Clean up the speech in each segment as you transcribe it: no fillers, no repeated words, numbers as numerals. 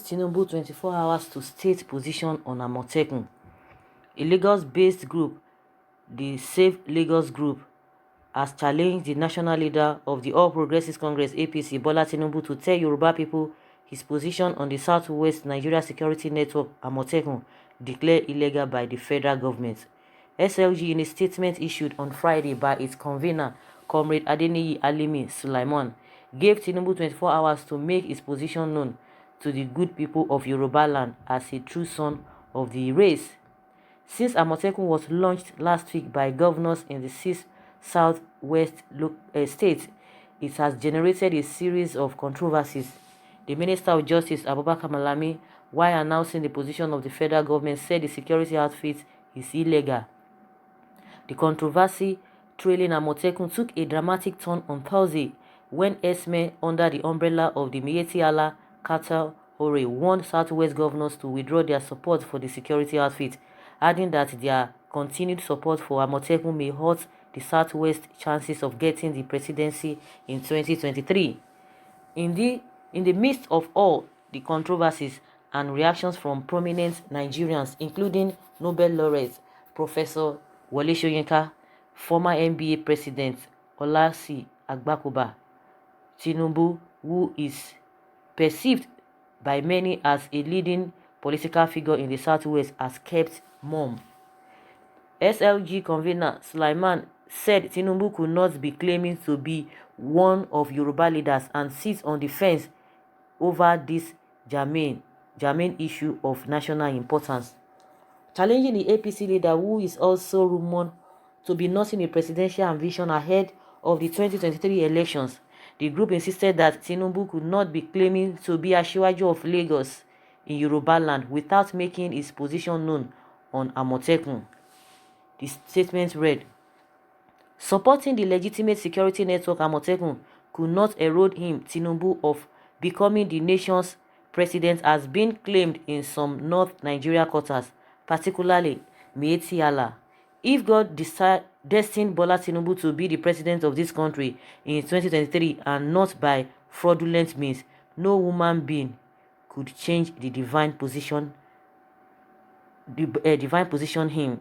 Tinubu 24 hours to state position on Amotekun. A Lagos-based group, the Save Lagos Group, has challenged the national leader of the All Progressives Congress (APC), Bola Tinubu, to tell Yoruba people his position on the Southwest Nigeria Security Network Amotekun, declared illegal by the federal government. SLG, in a statement issued on Friday by its convener, Comrade Adeniyi Alimi Sulaiman, gave Tinubu 24 hours to make his position known to the good people of Yoruba land as a true son of the race. Since Amotekun was launched last week by governors in the 6 southwest states, it has generated a series of controversies. The Minister of Justice, Abubakar Malami, while announcing the position of the federal government, said the security outfit is illegal. The controversy trailing Amotekun took a dramatic turn on Thursday when Esme, under the umbrella of the Miyetti Allah Cartel Ore, warned Southwest governors to withdraw their support for the security outfit, adding that their continued support for Amotekun may hurt the Southwest's chances of getting the presidency in 2023. In the midst of all the controversies and reactions from prominent Nigerians, including Nobel laureate Professor Wole Soyinka, former NBA President Olasi Agbakoba, Tinubu, who is perceived by many as a leading political figure in the Southwest, has kept mum. SLG convener Sulaiman said Tinubu could not be claiming to be one of Yoruba leaders and sits on the fence over this germane issue of national importance. Challenging the APC leader, who is also rumored to be nursing a presidential ambition ahead of the 2023 elections, the group insisted that Tinubu could not be claiming to be Asiwaju of Lagos in Yoruba land without making his position known on Amotekun. The statement read, "Supporting the legitimate security network Amotekun could not erode him, Tinubu, of becoming the nation's president, as been claimed in some North Nigeria quarters, particularly Miyetti Allah. If God destined Bola Tinubu to be the president of this country in 2023 and not by fraudulent means, no human being could change the divine position him."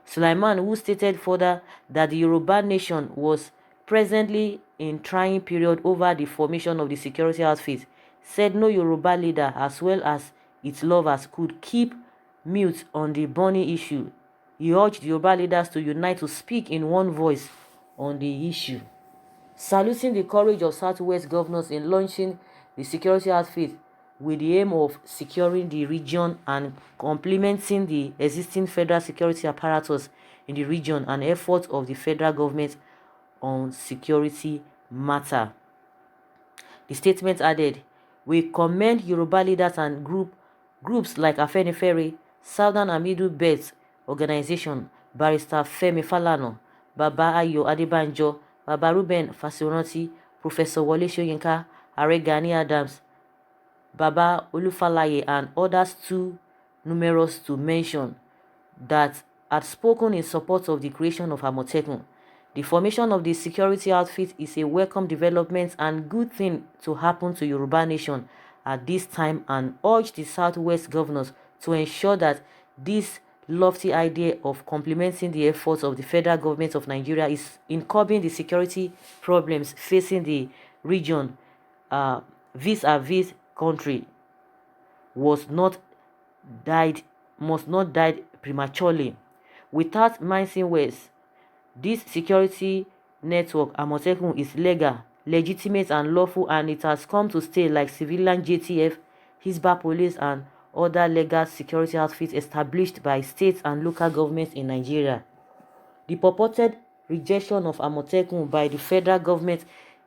Sulaiman, who stated further that the Yoruba nation was presently in trying period over the formation of the security outfit, said no Yoruba leader as well as its lovers could keep mute on the burning issue. He urged Yoruba leaders to unite to speak in one voice on the issue. Saluting the courage of Southwest governors in launching the security outfit with the aim of securing the region and complementing the existing federal security apparatus in the region and efforts of the federal government on security matter. The statement added, "We commend Yoruba leaders and groups like Afenifere, Southern and Middle Belt Organization, Barrister Femi Falana, Baba Ayo Adebanjo, Baba Ruben Fasiranti, Professor Wole Soyinka, Are Gani Adams, Baba Olufalaye, and others too numerous to mention, that had spoken in support of the creation of Amotekun. The formation of the security outfit is a welcome development and good thing to happen to Yoruba nation at this time, and urge the Southwest governors to ensure that this lofty idea of complementing the efforts of the federal government of Nigeria is in curbing the security problems facing the region vis-a-vis country must not die prematurely. Without mincing words, this security network Amotekun is legal, legitimate and lawful, and it has come to stay, like civilian JTF, Hisbah Police and other legal security outfits established by states and local governments in Nigeria. The purported rejection of Amotekun by the federal government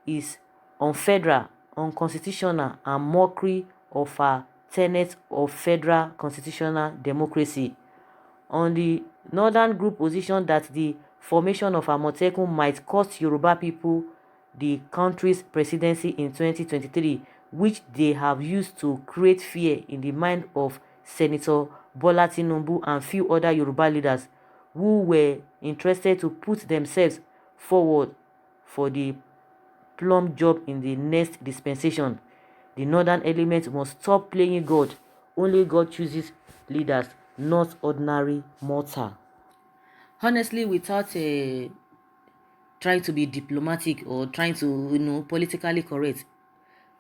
is unfederal, unconstitutional, and mockery of our tenets of federal constitutional democracy." On the northern group position that the formation of Amotekun might cost Yoruba people the country's presidency in 2023, which they have used to create fear in the mind of Senator Bola Tinubu and few other Yoruba leaders who were interested to put themselves forward for the plum job in the next dispensation. The northern element must stop playing God. Only God chooses leaders, not ordinary mortal. Honestly, without trying to be diplomatic or trying to, politically correct,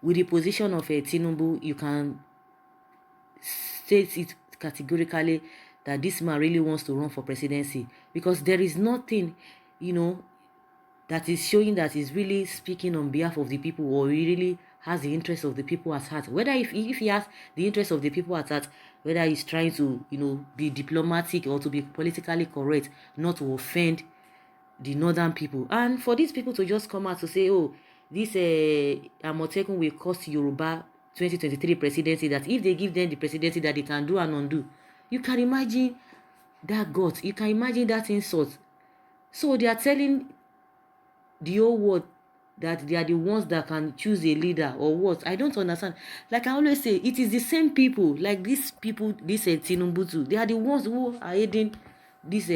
with the position of Tinubu, you can state it categorically that this man really wants to run for presidency, because there is nothing, that is showing that he's really speaking on behalf of the people, or he really has the interest of the people at heart. Whether if he has the interest of the people at heart, whether he's trying to, be diplomatic or to be politically correct, not to offend the northern people. And for these people to just come out to say, oh, this Amotekun will cost Yoruba 2023 presidency, that if they give them the presidency, that they can do and undo. You can imagine that guts. You can imagine that insult. So they are telling the whole world that they are the ones that can choose a leader, or what? I don't understand. Like I always say, it is the same people, like these people, this Tinubu too. They are the ones who are aiding this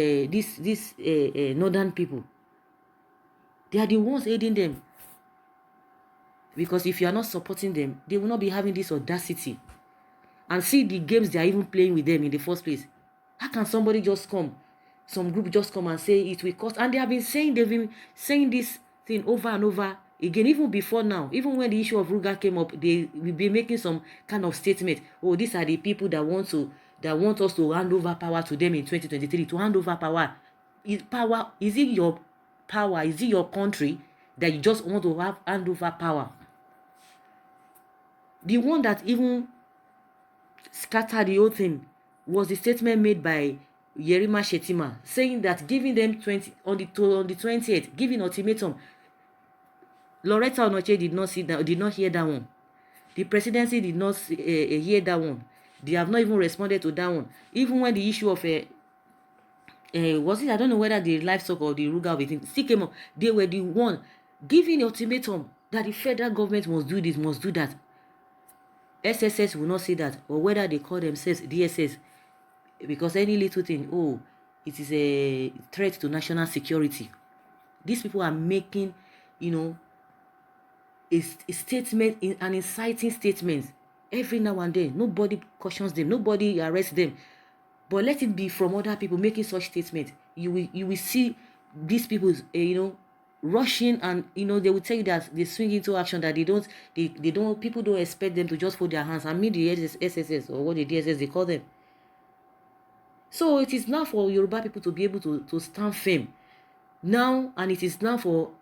northern people. They are the ones aiding them. Because if you are not supporting them, they will not be having this audacity. And see the games they are even playing with them in the first place. How can somebody just come, some group just come and say it will cost? And they've been saying this thing over and over again, even before now. Even when the issue of Ruga came up, they will be making some kind of statement. Oh, these are the people that want us to hand over power to them in 2023. To hand over power. Is it your power? Is it your country that you just want to hand over power? The one that even scattered the whole thing was the statement made by Yerima Shetima, saying that giving them 20 on the 20th, giving ultimatum. Loretta Onoche did not hear that one. The presidency did not hear that one. They have not even responded to that one. Even when the issue of was it, I don't know whether the livestock or the Ruga with him still came up, they were the one giving ultimatum that the federal government must do this, must do that. SSS will not say that, or whether they call themselves DSS, because any little thing, oh, it is a threat to national security. These people are making, a statement, an inciting statement every now and then. Nobody cautions them, nobody arrests them, but let it be from other people making such statements. You will see these people, rushing, and they will tell you that they swing into action, that they don't people don't expect them to just fold their hands and meet the SSS, or what the DSS they call them. So it is now for Yoruba people to be able to stand firm now, and it is now for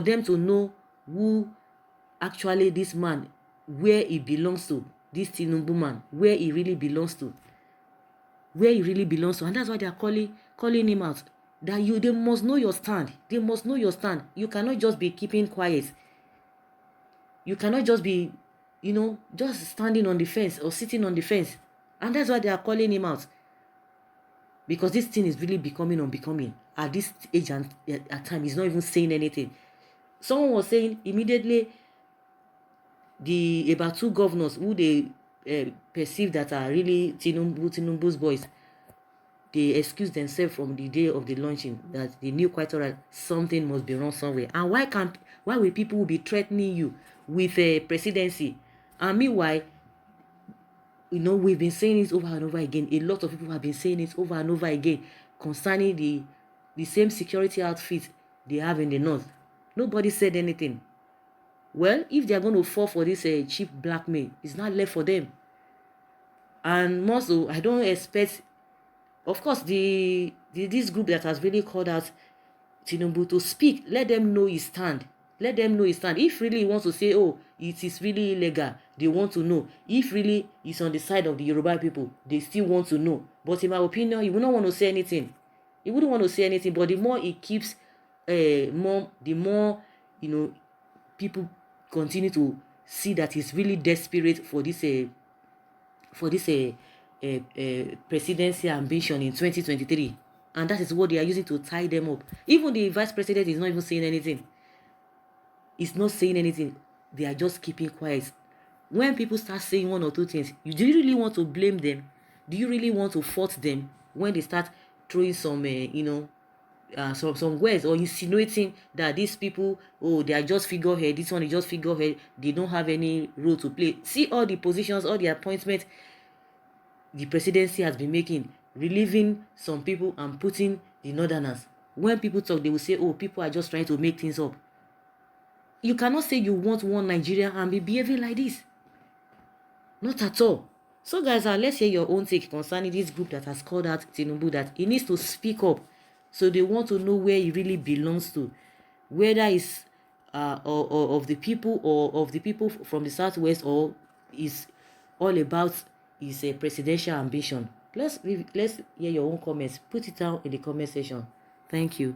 them to know who actually this man, where he belongs to, this Tinubu man, where he really belongs to, and that's why they are calling him out. That they must know your stand. They must know your stand. You cannot just be keeping quiet. You cannot just be, just standing on the fence or sitting on the fence. And that's why they are calling him out. Because this thing is really becoming unbecoming. At this age and at time, he's not even saying anything. Someone was saying immediately about two governors who they perceive that are really Tinubu's boys, they excused themselves from the day of the launching, that they knew quite alright something must be wrong somewhere. And why will people be threatening you with a presidency? And meanwhile, we've been saying it over and over again. A lot of people have been saying it over and over again concerning the same security outfit they have in the north. Nobody said anything. Well, if they are going to fall for this cheap blackmail, it's not left for them. And more so, I don't expect, of course, this group that has really called out Tinubu to speak, let them know his stand. Let them know his stand. If really he wants to say, oh, it is really illegal, they want to know. If really he's on the side of the Yoruba people, they still want to know. But in my opinion, he would not want to say anything. He wouldn't want to say anything. But the more he keeps, the more, people continue to see that he's really desperate for this presidency ambition in 2023. And that is what they are using to tie them up. Even the vice president is not even saying anything. He's not saying anything. They are just keeping quiet. When people start saying one or two things, do you really want to blame them? Do you really want to fault them when they start throwing some, some words, or insinuating that these people, oh, they are just figurehead, this one is just figurehead, they don't have any role to play. See all the positions, all the appointments the presidency has been making, relieving some people and putting the northerners. When people talk, they will say, oh, people are just trying to make things up. You cannot say you want one Nigeria and be behaving like this. Not at all. So guys, let's hear your own take concerning this group that has called out Tinubu that he needs to speak up. So they want to know where he really belongs to, whether it's or of the people, or of the people from the southwest, or is all about his presidential ambition. Let's hear your own comments. Put it down in the comment section. Thank you.